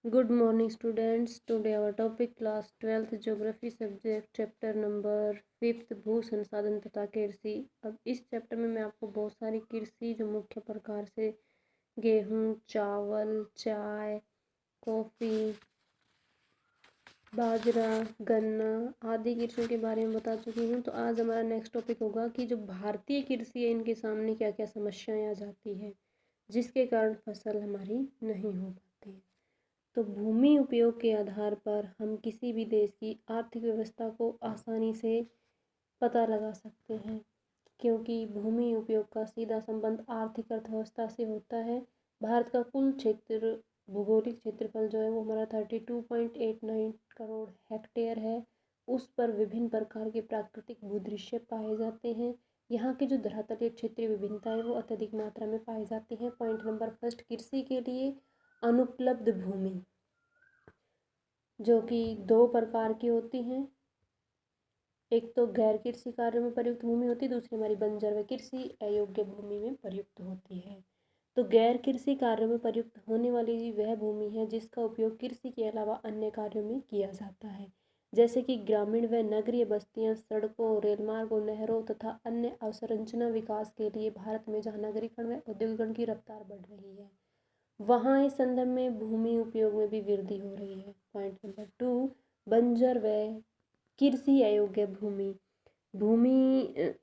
Good morning students. Today our topic class 12th geography subject chapter number 5th भू संसाधन तथा कृषि। अब इस चैप्टर में मैं आपको बहुत सारी कृषि जो मुख्य प्रकार से गेहूं, चावल, चाय, कॉफ़ी, बाजरा, गन्ना आदि कृषियों के बारे में बता चुकी हूँ। तो आज हमारा नेक्स्ट टॉपिक होगा कि जो भारतीय कृषि है इनके सामने क्या क्या समस्याएं आ जाती है जिसके कारण फसल हमारी नहीं हो पाती है। तो भूमि उपयोग के आधार पर हम किसी भी देश की आर्थिक व्यवस्था को आसानी से पता लगा सकते हैं, क्योंकि भूमि उपयोग का सीधा संबंध आर्थिक अर्थव्यवस्था से होता है। भारत का कुल क्षेत्र भौगोलिक क्षेत्रफल जो है वो हमारा 32.89 करोड़ हेक्टेयर है। उस पर विभिन्न प्रकार के प्राकृतिक भूदृश्य पाए जाते हैं। यहाँ की जो धरातलीय क्षेत्रीय विभिन्नता है वो अत्यधिक मात्रा में पाई जाती है। पॉइंट नंबर फर्स्ट, कृषि के लिए अनुपलब्ध भूमि जो कि दो प्रकार की होती हैं। एक तो गैर कृषि कार्यों में प्रयुक्त भूमि होती है, दूसरी हमारी बंजर व कृषि अयोग्य भूमि में प्रयुक्त होती है। तो गैर कृषि कार्यों में प्रयुक्त होने वाली वह भूमि है जिसका उपयोग कृषि के अलावा अन्य कार्यों में किया जाता है, जैसे कि ग्रामीण व नगरीय बस्तियां, सड़कों, रेलमार्गों, नहरों तथा अन्य अवसंरचना विकास के लिए भारत में जहाँ नगरीकरण व औद्योगिकरण की रफ्तार बढ़ रही है वहाँ इस संदर्भ में भूमि उपयोग में भी वृद्धि हो रही है। पॉइंट नंबर 2, बंजर व कृषि अयोग्य भूमि। भूमि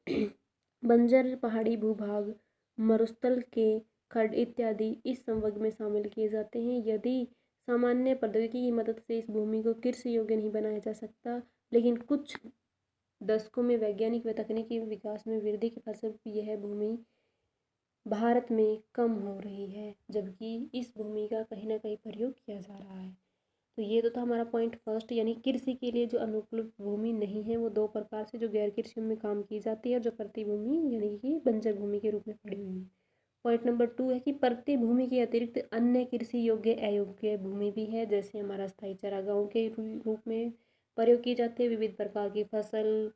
बंजर पहाड़ी भूभाग, मरुस्थल के खड्ड इत्यादि इस संवर्ग में शामिल किए जाते हैं। यदि सामान्य प्रौद्योगिकी की मदद से इस भूमि को कृषि योग्य नहीं बनाया जा सकता, लेकिन कुछ दशकों में वैज्ञानिक व तकनीकी विकास में वृद्धि के फलस्वरूप यह भूमि भारत में कम हो रही है, जबकि इस भूमि का कहीं ना कहीं प्रयोग किया जा रहा है। तो ये तो था हमारा पॉइंट फर्स्ट, यानी कृषि के लिए जो अनुकूल भूमि नहीं है वो दो प्रकार से, जो गैर कृषि में काम की जाती है और जो प्रति भूमि यानी कि बंजर भूमि के रूप में पड़ी हुई है। पॉइंट नंबर 2 है कि प्रति भूमि के अतिरिक्त अन्य कृषि योग्य अयोग्य भूमि भी है, जैसे हमारा स्थायी चारागाहों के रूप में प्रयोग की जाती है। विविध प्रकार की फसल,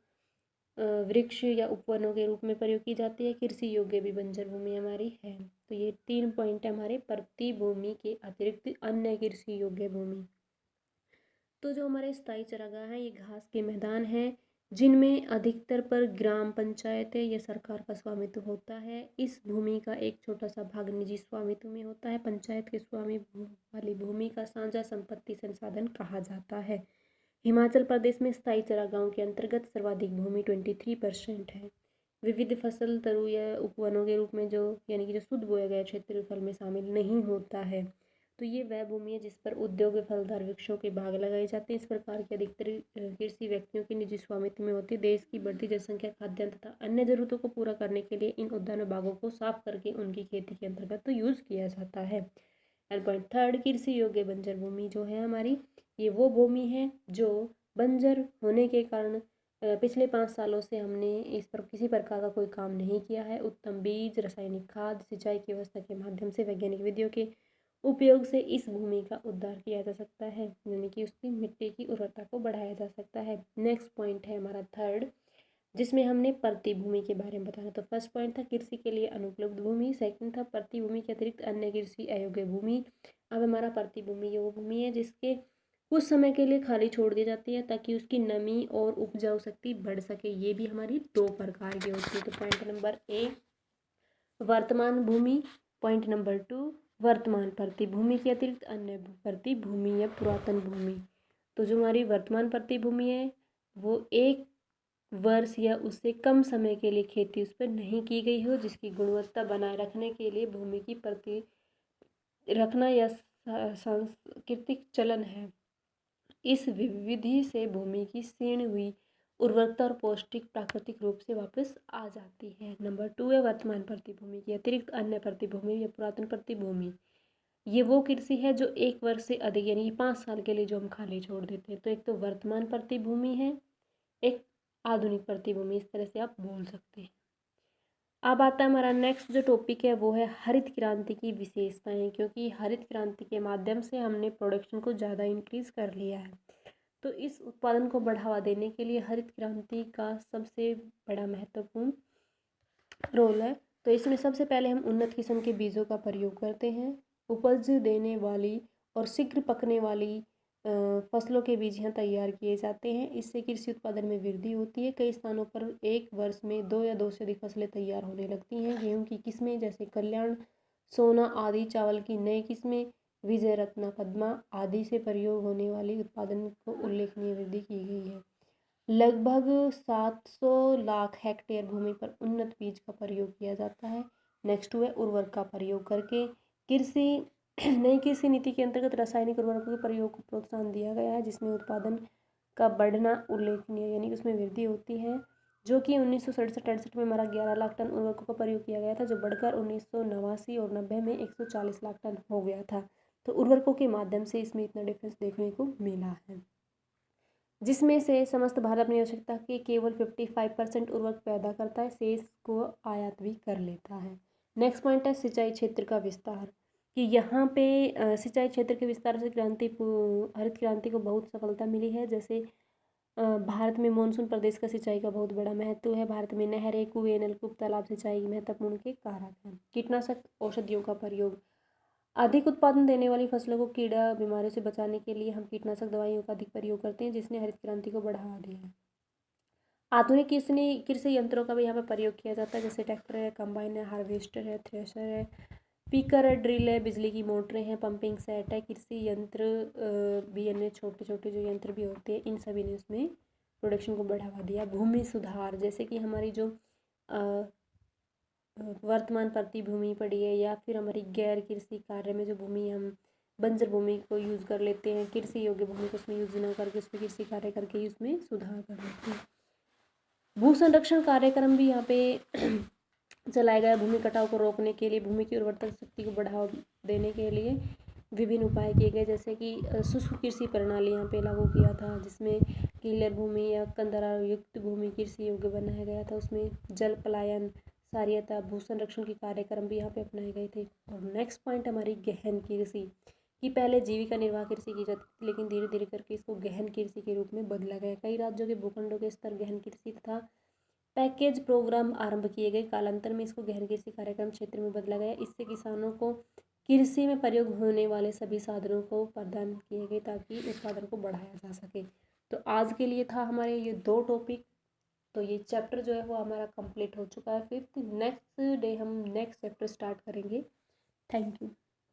वृक्ष या उपवनों के रूप में प्रयोग की जाती है। कृषि योग्य भी बंजर भूमि हमारी है। तो ये 3 पॉइंट है हमारे प्रति भूमि के अतिरिक्त अन्य कृषि योग्य भूमि। तो जो हमारे स्थायी चारागाह हैं ये घास के मैदान हैं जिनमें अधिकतर पर ग्राम पंचायतें या सरकार का स्वामित्व होता है। इस भूमि का एक छोटा सा भाग निजी स्वामित्व में होता है। पंचायत के स्वामी वाली भूमि का साझा संपत्ति संसाधन कहा जाता है। हिमाचल प्रदेश में स्थायी चारागाहों के अंतर्गत सर्वाधिक भूमि 23% है। विविध फसल, तरु या उपवनों के रूप में जो यानी कि जो शुद्ध बोया गया क्षेत्रफल में शामिल नहीं होता है। तो ये वह भूमि है जिस पर उद्योग व फलदार वृक्षों के बाग लगाए जाते हैं। इस प्रकार की अधिकतर कृषि व्यक्तियों की निजी स्वामित्व में होती है। देश की बढ़ती जनसंख्या, खाद्यान्न तथा अन्य जरूरतों को पूरा करने के लिए इन उद्यान बागों को साफ करके उनकी खेती के अंतर्गत तो यूज किया जाता है। एंड पॉइंट थर्ड, कृषि योग्य बंजर भूमि जो है हमारी, ये वो भूमि है जो बंजर होने के कारण पिछले 5 सालों से हमने इस पर किसी प्रकार का कोई काम नहीं किया है। उत्तम बीज, रासायनिक खाद, सिंचाई की व्यवस्था के माध्यम से वैज्ञानिक विधियों के उपयोग से इस भूमि का उद्धार किया जा सकता है, यानी कि उसकी मिट्टी की उर्वरता को बढ़ाया जा सकता है। नेक्स्ट पॉइंट है हमारा थर्ड, जिसमें हमने प्रति भूमि के बारे में बताया। तो फर्स्ट पॉइंट था कृषि के लिए अनुपलब्ध भूमि, सेकंड था प्रति भूमि के अतिरिक्त अन्य कृषि अयोग्य भूमि। अब हमारा प्रति भूमि ये वो भूमि है जिसके कुछ समय के लिए खाली छोड़ दी जाती है ताकि उसकी नमी और उपजाऊ शक्ति बढ़ सके। ये भी हमारी दो प्रकार की होती है। तो पॉइंट नंबर 1 वर्तमान भूमि, पॉइंट नंबर 2 वर्तमान प्रति भूमि के अतिरिक्त अन्य प्रति भूमि या पुरातन भूमि। तो जो हमारी वर्तमान प्रति भूमि है वो 1 वर्ष या उससे कम समय के लिए खेती उस पर नहीं की गई हो, जिसकी गुणवत्ता बनाए रखने के लिए भूमि की प्रति रखना या सांस्कृतिक चलन है। इस विधि से भूमि की क्षीण हुई उर्वरकता और पौष्टिक प्राकृतिक रूप से वापस आ जाती है। नंबर 2 है वर्तमान प्रतिभूमि की अतिरिक्त अन्य प्रतिभूमि या पुरातन प्रतिभूमि। ये वो कृषि है जो 1 वर्ष से अधिक यानी 5 साल के लिए जो हम खाली छोड़ देते हैं। तो एक तो वर्तमान प्रतिभूमि है, एक आधुनिक प्रतिभूमि, इस तरह से आप बोल सकते हैं। अब आता है हमारा नेक्स्ट जो टॉपिक है वो है हरित क्रांति की विशेषताएं, क्योंकि हरित क्रांति के माध्यम से हमने प्रोडक्शन को ज़्यादा इंक्रीज कर लिया है। तो इस उत्पादन को बढ़ावा देने के लिए हरित क्रांति का सबसे बड़ा महत्वपूर्ण रोल है। तो इसमें सबसे पहले हम उन्नत किस्म के बीजों का प्रयोग करते हैं। उपज देने वाली और शीघ्र पकने वाली फसलों के बीज यहाँ तैयार किए जाते हैं। इससे कृषि उत्पादन में वृद्धि होती है। कई स्थानों पर एक वर्ष में 2 या 2 से अधिक फसलें तैयार होने लगती हैं। गेहूं की किस्में जैसे कल्याण, सोना आदि, चावल की नई किस्में विजय रत्ना, पद्मा आदि से प्रयोग होने वाली उत्पादन को उल्लेखनीय वृद्धि की गई है। लगभग 700 लाख हेक्टेयर भूमि पर उन्नत बीज का प्रयोग किया जाता है। नेक्स्ट हुआ उर्वरक का प्रयोग करके कृषि नई कृषि नीति के अंतर्गत रासायनिक उर्वरकों के प्रयोग को प्रोत्साहन दिया गया है, जिसमें उत्पादन का बढ़ना उल्लेखनीय यानी उसमें वृद्धि होती है, जो कि 1967-68 में हमारा 11 लाख टन उर्वरकों का प्रयोग किया गया था, जो बढ़कर 1989 और 90 में 140 लाख टन हो गया था। तो उर्वरकों के माध्यम से इसमें इतना डिफरेंस देखने को मिला है, जिसमें से समस्त भारत अपनी आवश्यकता के केवल 55% उर्वरक पैदा करता है, शेष को आयात भी कर लेता है। नेक्स्ट पॉइंट है सिंचाई क्षेत्र का विस्तार, कि यहाँ पे सिंचाई क्षेत्र के विस्तार से हरित क्रांति को बहुत सफलता मिली है। जैसे भारत में मानसून प्रदेश का सिंचाई का बहुत बड़ा महत्व है। भारत में नहरें, कुएं, नलकूप, तालाब सिंचाई महत्वपूर्ण के कारक हैं। कीटनाशक औषधियों का प्रयोग, अधिक उत्पादन देने वाली फसलों को कीड़ा बीमारियों से बचाने के लिए हम कीटनाशक दवाइयों का अधिक प्रयोग करते हैं, जिसने हरित क्रांति को बढ़ावा दिया है। आधुनिक कृषि यंत्रों का भी यहाँ पर प्रयोग किया जाता है, जैसे ट्रैक्टर है, कंबाइन है, हार्वेस्टर है, थ्रेशर है, पिकर है, ड्रिल है, बिजली की मोटरें हैं, पंपिंग सेट है। कृषि यंत्र भी अन्य छोटे छोटे जो यंत्र भी होते हैं, इन सभी ने उसमें प्रोडक्शन को बढ़ावा दिया। भूमि सुधार, जैसे कि हमारी जो वर्तमान प्रति भूमि पड़ी है या फिर हमारी गैर कृषि कार्य में जो भूमि हम बंजर भूमि को यूज़ कर लेते हैं, कृषि योग्य भूमि को उसमें यूज़ न करके उस पर कृषि कार्य करके ही उसमें सुधार कर लेते हैं। भू संरक्षण कार्यक्रम भी यहाँ पे चलाया गया। भूमि कटाव को रोकने के लिए, भूमि की उर्वरता शक्ति को बढ़ावा देने के लिए विभिन्न उपाय किए गए, जैसे कि शुष्क कृषि प्रणाली यहाँ पे लागू किया था, जिसमें कीलर भूमि या कंदरार युक्त भूमि कृषि योग्य बनाया गया था। उसमें जल पलायन, सारियता, भू संरक्षण के कार्यक्रम भी यहाँ पे अपनाए गए थे। और नेक्स्ट पॉइंट हमारी गहन कृषि, कि पहले जीविका निर्वाह कृषि की जाती थी, लेकिन धीरे धीरे करके इसको गहन कृषि के रूप में बदला गया। कई राज्यों के भूखंडों के स्तर गहन कृषि तथा पैकेज प्रोग्राम आरंभ किए गए। कालांतर में इसको गहन कृषि कार्यक्रम क्षेत्र में बदला गया। इससे किसानों को कृषि में प्रयोग होने वाले सभी साधनों को प्रदान किए गए ताकि उत्पादन को बढ़ाया जा सके। तो आज के लिए था हमारे ये 2 टॉपिक। तो ये चैप्टर जो है वो हमारा कंप्लीट हो चुका है। फिफ्थ नेक्स्ट डे हम नेक्स्ट चैप्टर स्टार्ट करेंगे। Thank you.